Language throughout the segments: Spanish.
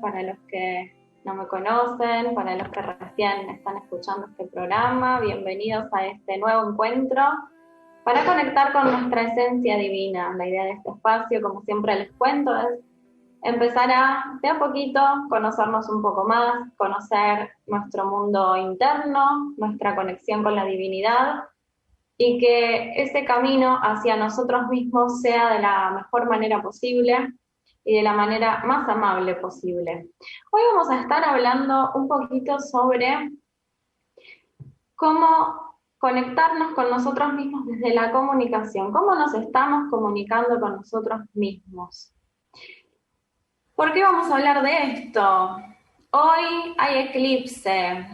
para los que no me conocen, para los que recién están escuchando este programa, bienvenidos a este nuevo encuentro para conectar con nuestra esencia divina. La idea de este espacio, como siempre les cuento, es empezar de a poquito, conocernos un poco más, conocer nuestro mundo interno, nuestra conexión con la divinidad, y que ese camino hacia nosotros mismos sea de la mejor manera posible y de la manera más amable posible. Hoy vamos a estar hablando un poquito sobre cómo conectarnos con nosotros mismos desde la comunicación, cómo nos estamos comunicando con nosotros mismos. ¿Por qué vamos a hablar de esto? Hoy hay eclipse,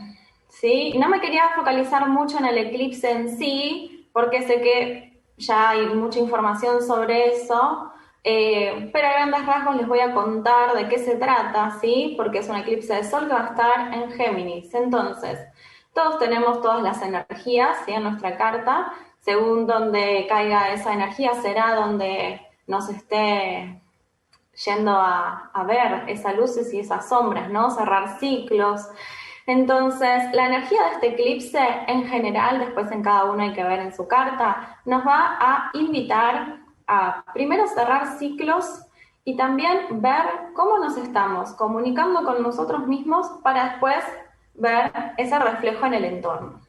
¿sí? No me quería focalizar mucho en el eclipse en sí, porque sé que ya hay mucha información sobre eso, pero a grandes rasgos les voy a contar de qué se trata, ¿sí? Porque es un eclipse de sol que va a estar en Géminis. Entonces, todos tenemos todas las energías, ¿sí? En nuestra carta, según donde caiga esa energía será donde nos esté yendo a ver esas luces y esas sombras, ¿no? Cerrar ciclos. Entonces, la energía de este eclipse en general, después en cada uno hay que ver en su carta, nos va a invitar a primero cerrar ciclos y también ver cómo nos estamos comunicando con nosotros mismos para después ver ese reflejo en el entorno.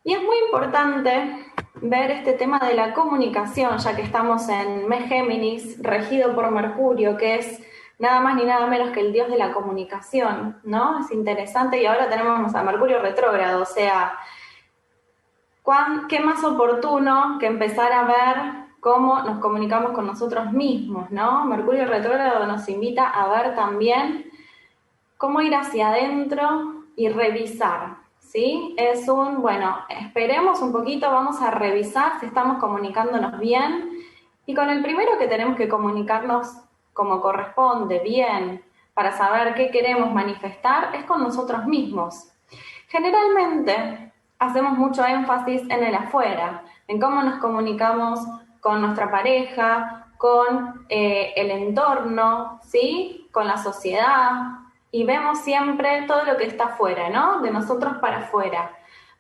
Y es muy importante ver este tema de la comunicación, ya que estamos en mes Géminis, regido por Mercurio, que es nada más ni nada menos que el dios de la comunicación, ¿no? Es interesante, y ahora tenemos a Mercurio retrógrado, o sea, ¿qué más oportuno que empezar a ver cómo nos comunicamos con nosotros mismos, ¿no? Mercurio retrógrado nos invita a ver también cómo ir hacia adentro y revisar, ¿sí? Es bueno, esperemos un poquito, vamos a revisar si estamos comunicándonos bien, y con el primero que tenemos que comunicarnos como corresponde, bien, para saber qué queremos manifestar, es con nosotros mismos. Generalmente hacemos mucho énfasis en el afuera, en cómo nos comunicamos con nuestra pareja, con el entorno, ¿sí? Con la sociedad, y vemos siempre todo lo que está afuera, ¿no? De nosotros para afuera.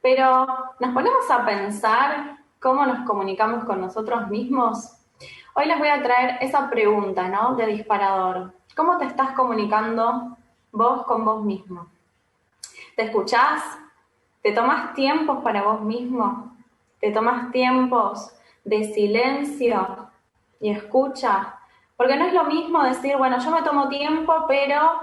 Pero nos ponemos a pensar cómo nos comunicamos con nosotros mismos. Hoy les voy a traer esa pregunta, ¿no? De disparador. ¿Cómo te estás comunicando vos con vos mismo? ¿Te escuchás? ¿Te tomás tiempos para vos mismo? ¿Te tomás tiempos de silencio y escucha? Porque no es lo mismo decir, bueno, yo me tomo tiempo, pero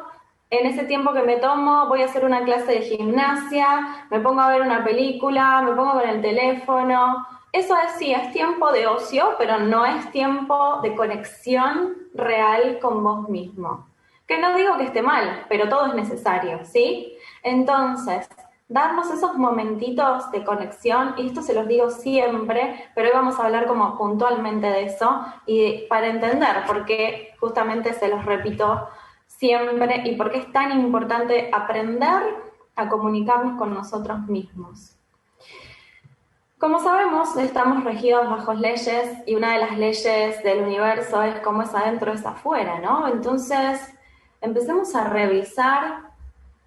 en ese tiempo que me tomo voy a hacer una clase de gimnasia, me pongo a ver una película, me pongo con el teléfono. Eso sí, es tiempo de ocio, pero no es tiempo de conexión real con vos mismo. Que no digo que esté mal, pero todo es necesario, ¿sí? Entonces, darnos esos momentitos de conexión, y esto se los digo siempre, pero hoy vamos a hablar como puntualmente de eso, y para entender por qué justamente se los repito siempre, y por qué es tan importante aprender a comunicarnos con nosotros mismos. Como sabemos, estamos regidos bajo leyes, y una de las leyes del universo es cómo es adentro es afuera, ¿no? Entonces, empecemos a revisar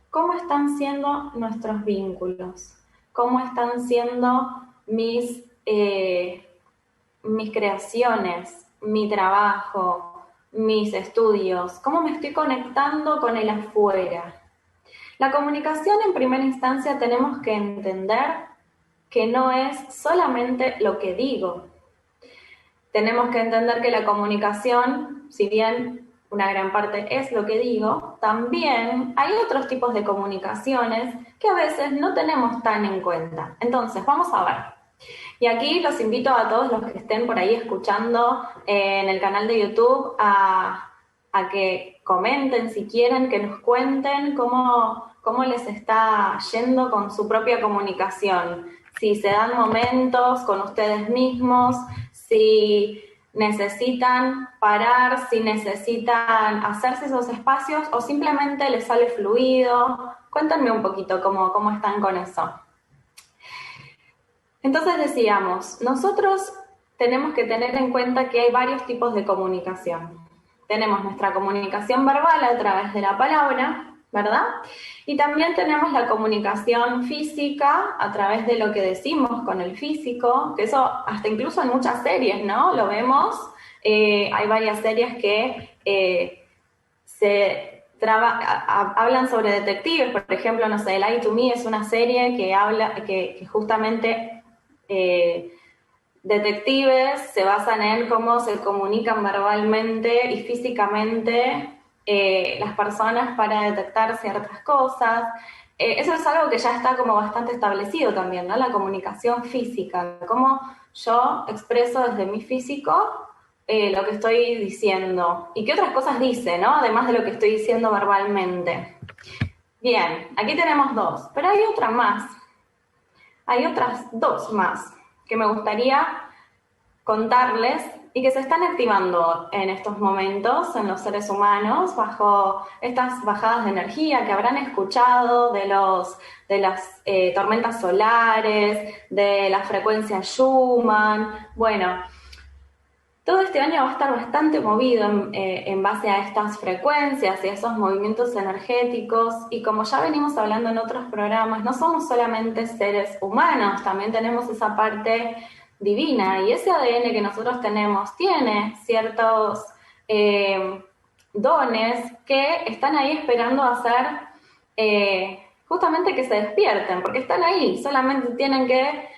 cómo están siendo nuestros vínculos, cómo están siendo mis creaciones, mi trabajo, mis estudios, cómo me estoy conectando con el afuera. La comunicación, en primera instancia, tenemos que entender que no es solamente lo que digo. Tenemos que entender que la comunicación, si bien una gran parte es lo que digo, también hay otros tipos de comunicaciones que a veces no tenemos tan en cuenta. Entonces, vamos a ver. Y aquí los invito a todos los que estén por ahí escuchando en el canal de YouTube a que comenten si quieren, que nos cuenten cómo les está yendo con su propia comunicación. Si se dan momentos con ustedes mismos, si necesitan parar, si necesitan hacerse esos espacios o simplemente les sale fluido. Cuéntenme un poquito cómo están con eso. Entonces decíamos, nosotros tenemos que tener en cuenta que hay varios tipos de comunicación. tenemos nuestra comunicación verbal a través de la palabra, ¿verdad? Y también tenemos la comunicación física a través de lo que decimos con el físico, que eso hasta incluso en muchas series, ¿no? Lo vemos, hay varias series que hablan sobre detectives, por ejemplo, no sé, Lie to Me es una serie que habla, que justamente detectives se basan en cómo se comunican verbalmente y físicamente las personas para detectar ciertas cosas. Eso es algo que ya está como bastante establecido también, ¿no? La comunicación física, cómo yo expreso desde mi físico lo que estoy diciendo y qué otras cosas dice, ¿no? Además de lo que estoy diciendo verbalmente. Bien, aquí tenemos dos, pero hay otra más. Hay otras dos más que me gustaría contarles y que se están activando en estos momentos en los seres humanos bajo estas bajadas de energía que habrán escuchado de las tormentas solares, de la frecuencia Schumann. Bueno, todo este año va a estar bastante movido en base a estas frecuencias y a esos movimientos energéticos, y como ya venimos hablando en otros programas, no somos solamente seres humanos, también tenemos esa parte divina, y ese ADN que nosotros tenemos tiene ciertos dones que están ahí esperando a ser justamente que se despierten, porque están ahí, solamente tienen que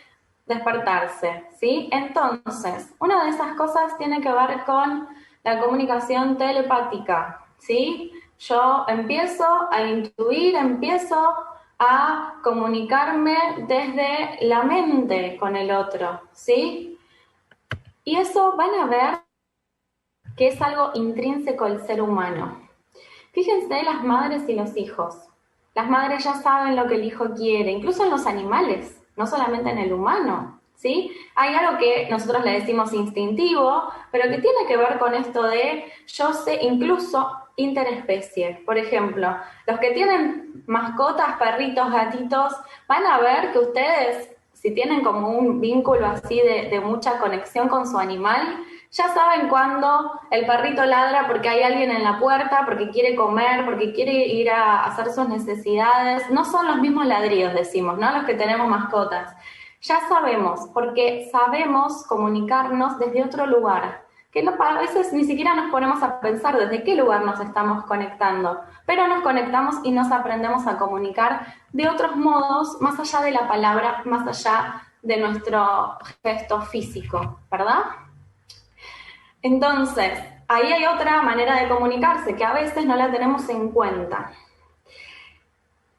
despertarse, ¿sí? Entonces, una de esas cosas tiene que ver con la comunicación telepática, ¿sí? Yo empiezo a intuir, empiezo a comunicarme desde la mente con el otro, ¿sí? Y eso van a ver que es algo intrínseco al ser humano. Fíjense las madres y los hijos. Las madres ya saben lo que el hijo quiere, incluso en los animales, no solamente en el humano, ¿sí? Hay algo que nosotros le decimos instintivo, pero que tiene que ver con esto de yo sé, incluso interespecie. Por ejemplo, los que tienen mascotas, perritos, gatitos, van a ver que ustedes, si tienen como un vínculo así de mucha conexión con su animal, ya saben cuando el perrito ladra porque hay alguien en la puerta, porque quiere comer, porque quiere ir a hacer sus necesidades. No son los mismos ladridos, decimos, ¿no? Los que tenemos mascotas. Ya sabemos, porque sabemos comunicarnos desde otro lugar, que no, a veces ni siquiera nos ponemos a pensar desde qué lugar nos estamos conectando, pero nos conectamos y nos aprendemos a comunicar de otros modos, más allá de la palabra, más allá de nuestro gesto físico, ¿verdad? Entonces, ahí hay otra manera de comunicarse que a veces no la tenemos en cuenta.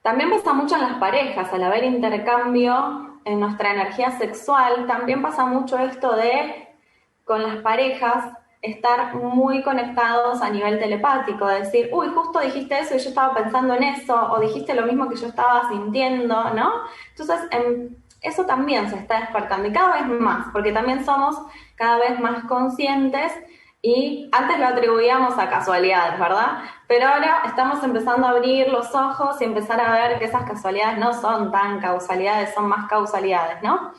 También pasa mucho en las parejas, al haber intercambio en nuestra energía sexual, también pasa mucho esto de, con las parejas, estar muy conectados a nivel telepático, de decir, uy, justo dijiste eso y yo estaba pensando en eso, o dijiste lo mismo que yo estaba sintiendo, ¿no? Entonces, eso también se está despertando, y cada vez más, porque también somos cada vez más conscientes, y antes lo atribuíamos a casualidades, ¿verdad? Pero ahora estamos empezando a abrir los ojos y empezar a ver que esas casualidades no son tan causalidades, son más causalidades, ¿no?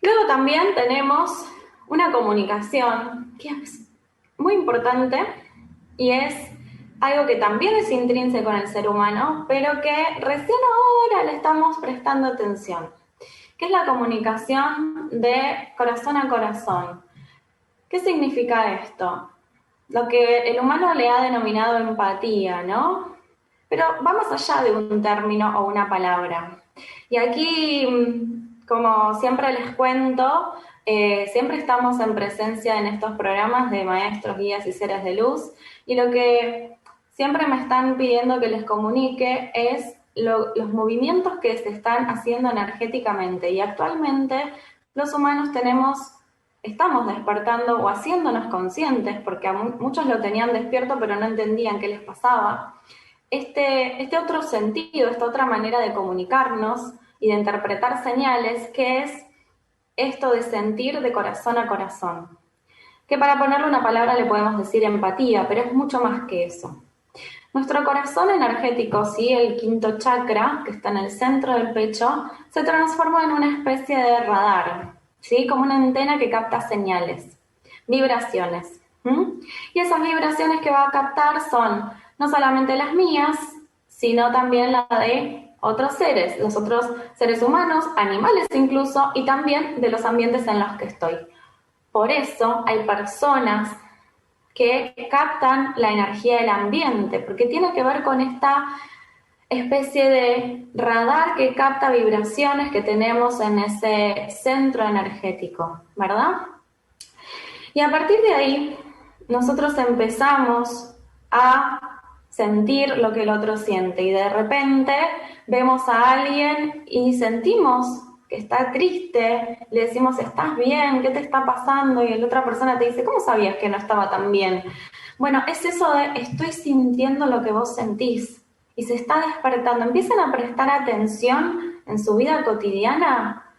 Luego también tenemos una comunicación que es muy importante y es algo que también es intrínseco en el ser humano, pero que recién ahora le estamos prestando atención, que es la comunicación de corazón a corazón. ¿Qué significa esto? Lo que el humano le ha denominado empatía, ¿no? Pero va más allá de un término o una palabra. Y aquí, como siempre les cuento, siempre estamos en presencia en estos programas de maestros, guías y seres de luz, y lo que siempre me están pidiendo que les comunique es los movimientos que se están haciendo energéticamente. Y actualmente los humanos estamos despertando o haciéndonos conscientes, porque a muchos lo tenían despierto pero no entendían qué les pasaba, este otro sentido, esta otra manera de comunicarnos y de interpretar señales, que es esto de sentir de corazón a corazón. Que para ponerle una palabra le podemos decir empatía, pero es mucho más que eso. Nuestro corazón energético, ¿sí? El quinto chakra, que está en el centro del pecho, se transforma en una especie de radar, ¿sí? Como una antena que capta señales, vibraciones. ¿Mm? Y esas vibraciones que va a captar son no solamente las mías, sino también la de otros seres, los otros seres humanos, animales incluso, y también de los ambientes en los que estoy. Por eso hay personas que captan la energía del ambiente, porque tiene que ver con esta especie de radar que capta vibraciones que tenemos en ese centro energético, ¿verdad? Y a partir de ahí, nosotros empezamos a sentir lo que el otro siente y de repente vemos a alguien y sentimos que está triste, le decimos, ¿estás bien? ¿Qué te está pasando? Y la otra persona te dice, ¿cómo sabías que no estaba tan bien? Bueno, es eso de estoy sintiendo lo que vos sentís y se está despertando. Empiezan a prestar atención en su vida cotidiana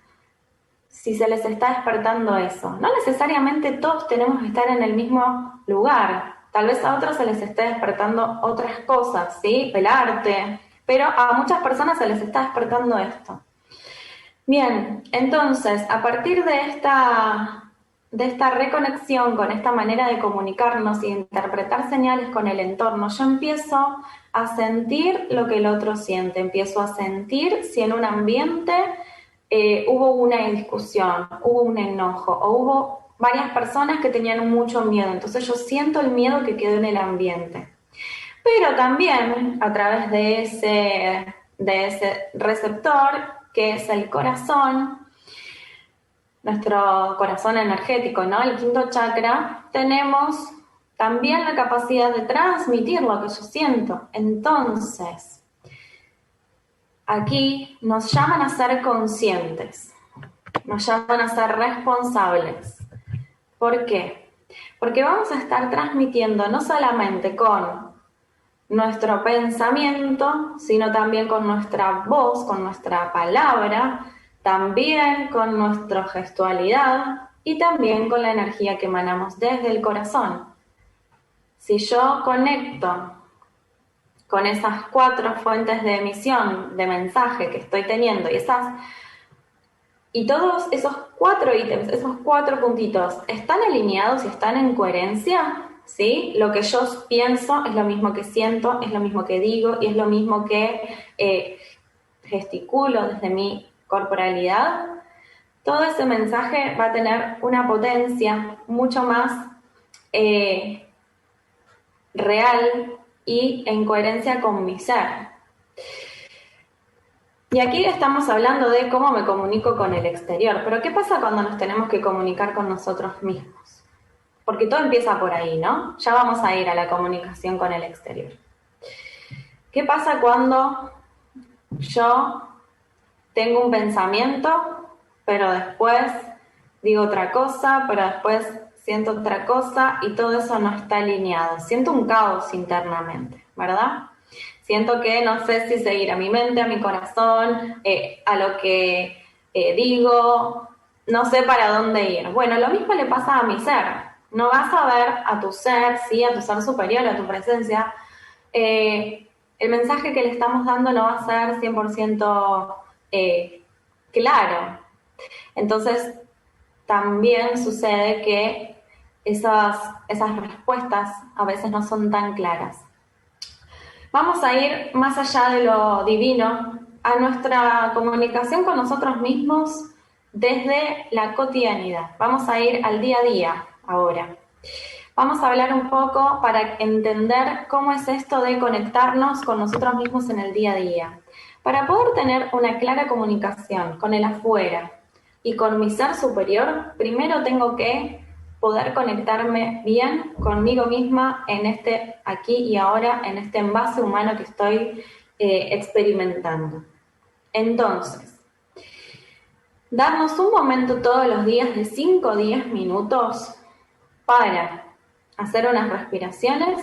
si se les está despertando eso. No necesariamente todos tenemos que estar en el mismo lugar. Tal vez a otros se les esté despertando otras cosas, ¿sí? El arte. Pero a muchas personas se les está despertando esto. Bien, entonces, a partir de esta reconexión con esta manera de comunicarnos y interpretar señales con el entorno, yo empiezo a sentir lo que el otro siente, empiezo a sentir si en un ambiente hubo una discusión, hubo un enojo o hubo varias personas que tenían mucho miedo, entonces yo siento el miedo que quedó en el ambiente. Pero también a través de ese receptor, que es el corazón, nuestro corazón energético, ¿no? El quinto chakra, tenemos también la capacidad de transmitir lo que yo siento. Entonces, aquí nos llaman a ser conscientes, nos llaman a ser responsables. ¿Por qué? Porque vamos a estar transmitiendo no solamente con nuestro pensamiento, sino también con nuestra voz, con nuestra palabra, también con nuestra gestualidad y también con la energía que emanamos desde el corazón. Si yo conecto con esas 4 fuentes de emisión de mensaje que estoy teniendo y todos esos 4 ítems, esos 4 puntitos, ¿están alineados y están en coherencia? ¿Sí? Lo que yo pienso es lo mismo que siento, es lo mismo que digo y es lo mismo que gesticulo desde mi corporalidad. Todo ese mensaje va a tener una potencia mucho más real y en coherencia con mi ser. Y aquí estamos hablando de cómo me comunico con el exterior, pero ¿qué pasa cuando nos tenemos que comunicar con nosotros mismos? Porque todo empieza por ahí, ¿no? Ya vamos a ir a la comunicación con el exterior. ¿Qué pasa cuando yo tengo un pensamiento, pero después digo otra cosa, pero después siento otra cosa y todo eso no está alineado? Siento un caos internamente, ¿verdad? Siento que no sé si seguir a mi mente, a mi corazón, a lo que digo, no sé para dónde ir. Bueno, lo mismo le pasa a mi ser. No vas a ver a tu ser, sí, a tu ser superior, a tu presencia. El mensaje que le estamos dando no va a ser 100% claro. Entonces, también sucede que esas respuestas a veces no son tan claras. Vamos a ir más allá de lo divino, a nuestra comunicación con nosotros mismos desde la cotidianidad. Vamos a ir al día a día ahora. Vamos a hablar un poco para entender cómo es esto de conectarnos con nosotros mismos en el día a día. Para poder tener una clara comunicación con el afuera y con mi ser superior, primero tengo que poder conectarme bien conmigo misma en este aquí y ahora, en este envase humano que estoy experimentando. Entonces, darnos un momento todos los días de 5 o 10 minutos para hacer unas respiraciones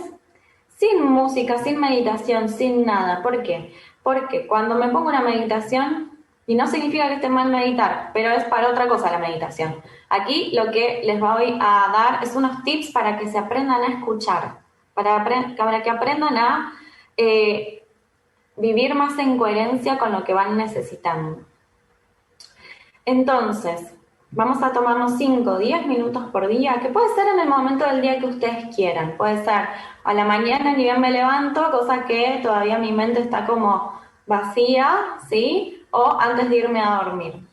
sin música, sin meditación, sin nada. ¿Por qué? Porque cuando me pongo una meditación, y no significa que esté mal meditar, pero es para otra cosa la meditación. Aquí lo que les voy a dar es unos tips para que se aprendan a escuchar, para que aprendan a vivir más en coherencia con lo que van necesitando. Entonces, Vamos a tomarnos 5, 10 minutos por día, que puede ser en el momento del día que ustedes quieran. Puede ser a la mañana ni bien me levanto, cosa que todavía mi mente está como vacía, ¿sí? O antes de irme a dormir.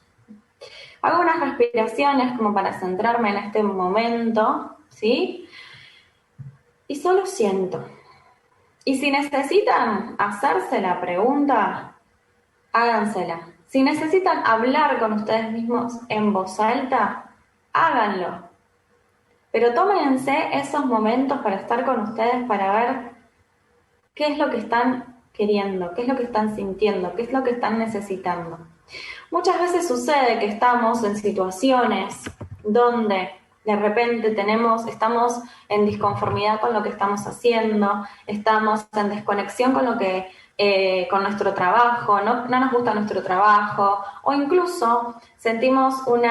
Hago unas respiraciones como para centrarme en este momento, ¿sí? Y solo siento. Y si necesitan hacerse la pregunta, hágansela. Si necesitan hablar con ustedes mismos en voz alta, háganlo. Pero tómense esos momentos para estar con ustedes, para ver qué es lo que están queriendo, qué es lo que están sintiendo, qué es lo que están necesitando. Muchas veces sucede que estamos en situaciones donde de repente estamos en disconformidad con lo que estamos haciendo, estamos en desconexión con con nuestro trabajo, no nos gusta nuestro trabajo, o incluso sentimos un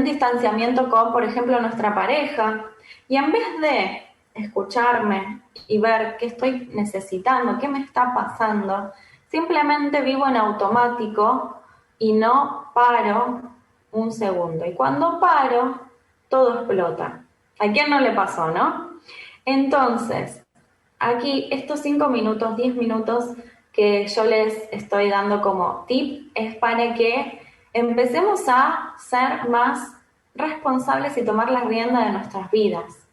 distanciamiento con, por ejemplo, nuestra pareja, y en vez de escucharme y ver qué estoy necesitando, qué me está pasando, simplemente vivo en automático y no paro un segundo. Y cuando paro, todo explota. ¿A quién no le pasó, no? Entonces, aquí estos 5 minutos, 10 minutos que yo les estoy dando como tip es para que empecemos a ser más responsables y tomar la rienda de nuestras vidas.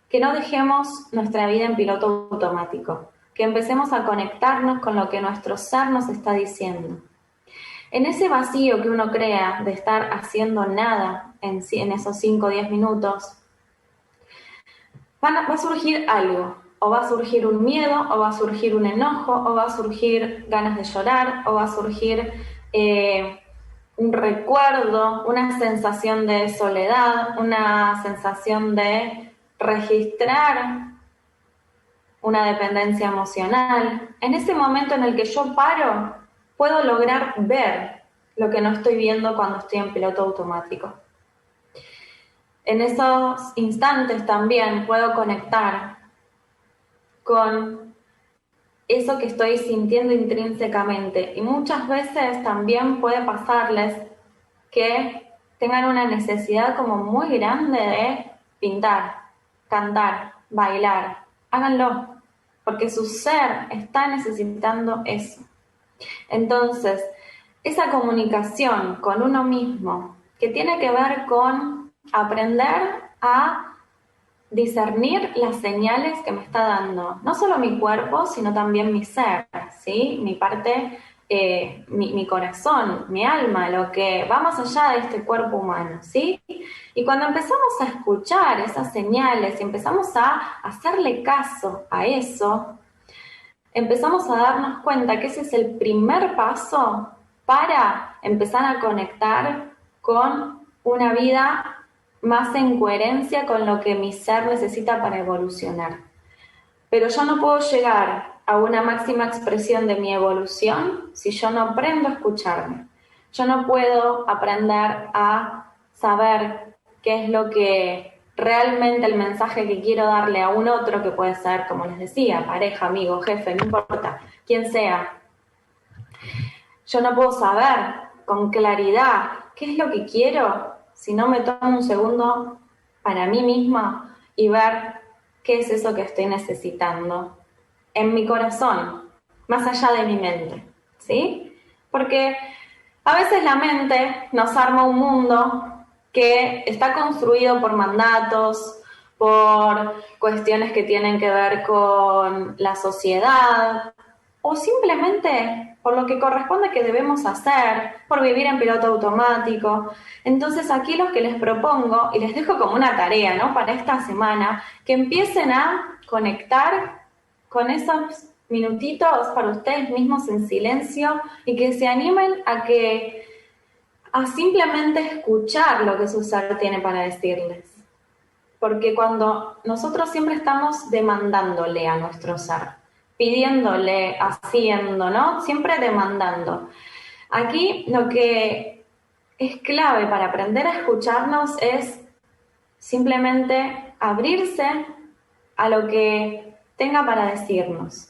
Que no dejemos nuestra vida en piloto automático, que empecemos a conectarnos con lo que nuestro ser nos está diciendo. En ese vacío que uno crea de estar haciendo nada en esos 5 o 10 minutos, va a surgir algo, o va a surgir un miedo, o va a surgir un enojo, o va a surgir ganas de llorar, o va a surgir un recuerdo, una sensación de soledad, una sensación de registrar una dependencia emocional. En ese momento en el que yo paro, puedo lograr ver lo que no estoy viendo cuando estoy en piloto automático. En esos instantes también puedo conectar con eso que estoy sintiendo intrínsecamente. Y muchas veces también puede pasarles que tengan una necesidad como muy grande de pintar, cantar, bailar. Háganlo, porque su ser está necesitando eso. Entonces, esa comunicación con uno mismo, que tiene que ver con aprender a discernir las señales que me está dando, no solo mi cuerpo, sino también mi ser, ¿sí? Mi parte, mi corazón, mi alma, lo que va más allá de este cuerpo humano, ¿sí? Y cuando empezamos a escuchar esas señales y empezamos a hacerle caso a eso, empezamos a darnos cuenta que ese es el primer paso para empezar a conectar con una vida más en coherencia con lo que mi ser necesita para evolucionar. Pero yo no puedo llegar a una máxima expresión de mi evolución si yo no aprendo a escucharme. Yo no puedo aprender a saber qué es lo que realmente el mensaje que quiero darle a un otro, que puede ser, como les decía, pareja, amigo, jefe, no importa, quien sea. Yo no puedo saber con claridad qué es lo que quiero si no me tomo un segundo para mí misma y ver qué es eso que estoy necesitando en mi corazón, más allá de mi mente, ¿sí? Porque a veces la mente nos arma un mundo que está construido por mandatos, por cuestiones que tienen que ver con la sociedad, o simplemente por lo que corresponde que debemos hacer, por vivir en piloto automático. Entonces aquí lo que les propongo, y les dejo como una tarea, ¿no?, para esta semana, que empiecen a conectar con esos minutitos para ustedes mismos en silencio y que se animen a simplemente escuchar lo que su ser tiene para decirles. Porque cuando nosotros siempre estamos demandándole a nuestro ser, pidiéndole, haciendo, ¿no? Siempre demandando. Aquí lo que es clave para aprender a escucharnos es simplemente abrirse a lo que tenga para decirnos.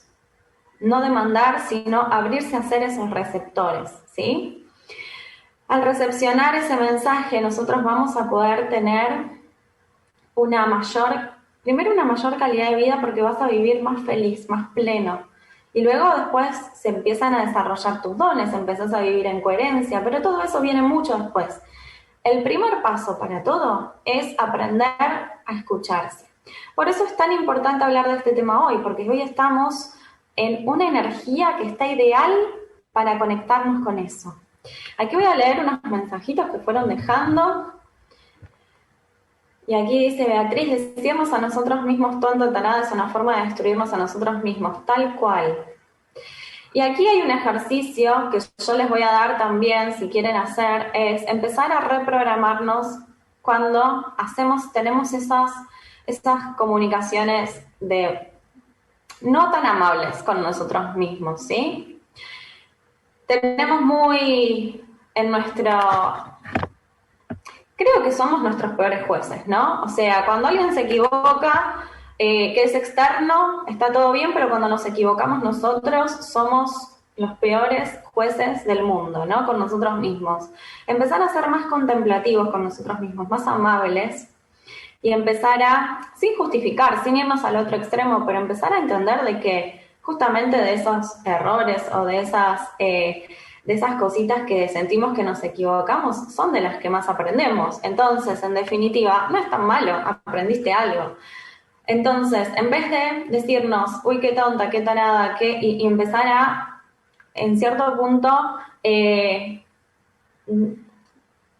No demandar, sino abrirse a ser esos receptores, ¿sí? Al recepcionar ese mensaje, nosotros vamos a poder tener primero una mayor calidad de vida porque vas a vivir más feliz, más pleno. Y luego después se empiezan a desarrollar tus dones, empezás a vivir en coherencia, pero todo eso viene mucho después. El primer paso para todo es aprender a escucharse. Por eso es tan importante hablar de este tema hoy, porque hoy estamos en una energía que está ideal para conectarnos con eso. Aquí voy a leer unos mensajitos que fueron dejando. Y aquí dice Beatriz, decirnos a nosotros mismos tonto, tarada, es una forma de destruirnos a nosotros mismos, tal cual. Y aquí hay un ejercicio que yo les voy a dar también, si quieren hacer, es empezar a reprogramarnos cuando tenemos esas comunicaciones no tan amables con nosotros mismos, ¿sí? Tenemos muy en creo que somos nuestros peores jueces, ¿no? O sea, cuando alguien se equivoca, que es externo, está todo bien, pero cuando nos equivocamos nosotros somos los peores jueces del mundo, ¿no? Con nosotros mismos. Empezar a ser más contemplativos con nosotros mismos, más amables, y empezar sin justificar, sin irnos al otro extremo, pero empezar a entender de que justamente de esos errores o de esas cositas que sentimos que nos equivocamos, son de las que más aprendemos. Entonces, en definitiva, no es tan malo, aprendiste algo. Entonces, en vez de decirnos, uy, qué tonta, qué tarada, y empezar en cierto punto,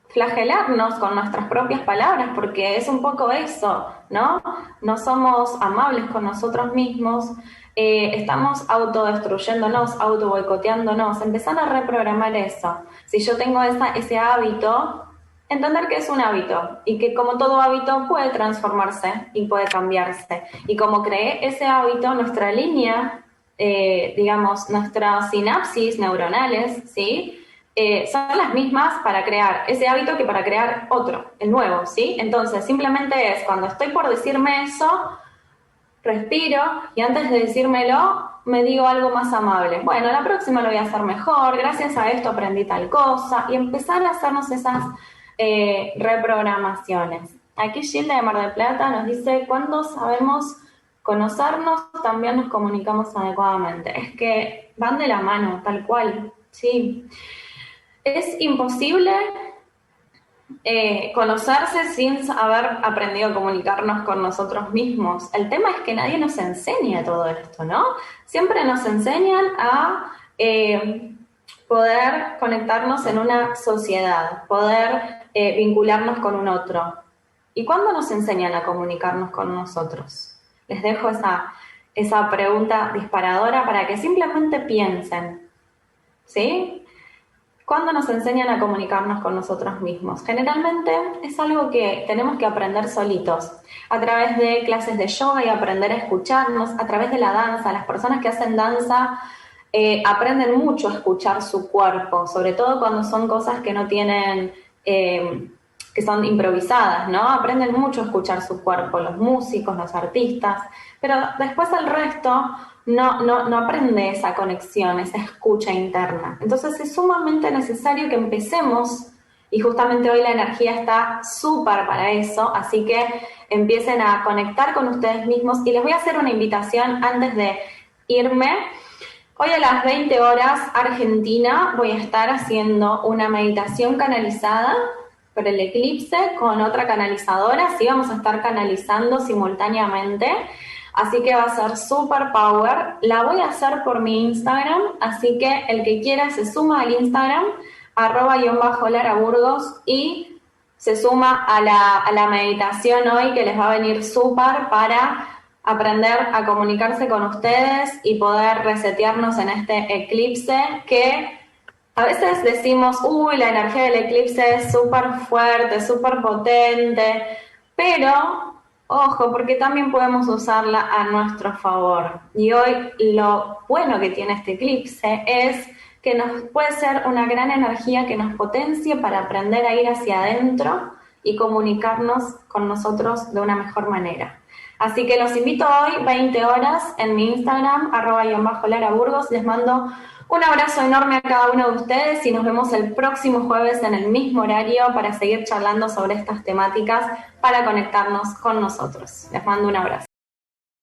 flagelarnos con nuestras propias palabras, porque es un poco eso, ¿no? No somos amables con nosotros mismos, estamos autodestruyéndonos, autoboicoteándonos, empezar a reprogramar eso. Si yo tengo ese hábito, entender que es un hábito y que como todo hábito puede transformarse y puede cambiarse. Y como creé ese hábito, nuestra línea, digamos, nuestras sinapsis neuronales, ¿sí? Son las mismas para crear ese hábito que para crear otro, el nuevo, ¿sí? Entonces, simplemente es cuando estoy por decirme eso, respiro y antes de decírmelo, me digo algo más amable. Bueno, la próxima lo voy a hacer mejor, gracias a esto aprendí tal cosa, y empezar a hacernos esas reprogramaciones. Aquí Gilda de Mar del Plata nos dice, cuando sabemos conocernos, también nos comunicamos adecuadamente. Es que van de la mano, tal cual, sí. Es imposible conocerse sin haber aprendido a comunicarnos con nosotros mismos. El tema es que nadie nos enseña todo esto, ¿no? Siempre nos enseñan a poder conectarnos en una sociedad, poder vincularnos con un otro. ¿Y cuándo nos enseñan a comunicarnos con nosotros? Les dejo esa pregunta disparadora para que simplemente piensen, ¿sí? ¿Cuándo nos enseñan a comunicarnos con nosotros mismos? Generalmente es algo que tenemos que aprender solitos, a través de clases de yoga y aprender a escucharnos, a través de la danza. Las personas que hacen danza aprenden mucho a escuchar su cuerpo, sobre todo cuando son cosas que no tienen, que son improvisadas, ¿no? Aprenden mucho a escuchar su cuerpo, los músicos, los artistas, pero después el resto no aprende esa conexión, esa escucha interna. Entonces es sumamente necesario que empecemos, y justamente hoy la energía está súper para eso, así que empiecen a conectar con ustedes mismos. Y les voy a hacer una invitación antes de irme. Hoy a las 20 horas Argentina voy a estar haciendo una meditación canalizada por el eclipse con otra canalizadora, sí, vamos a estar canalizando simultáneamente. Así que va a ser super power. La voy a hacer por mi Instagram, así que el que quiera se suma al Instagram, @_Lara_Burgos, y se suma a la meditación hoy, que les va a venir súper para aprender a comunicarse con ustedes y poder resetearnos en este eclipse que a veces decimos, uy, la energía del eclipse es súper fuerte, súper potente, pero ojo, porque también podemos usarla a nuestro favor. Y hoy lo bueno que tiene este eclipse es que nos puede ser una gran energía que nos potencie para aprender a ir hacia adentro y comunicarnos con nosotros de una mejor manera. Así que los invito hoy, 20 horas, en mi Instagram, @_LaraBurgos. Les mando un abrazo enorme a cada uno de ustedes y nos vemos el próximo jueves en el mismo horario para seguir charlando sobre estas temáticas, para conectarnos con nosotros. Les mando un abrazo.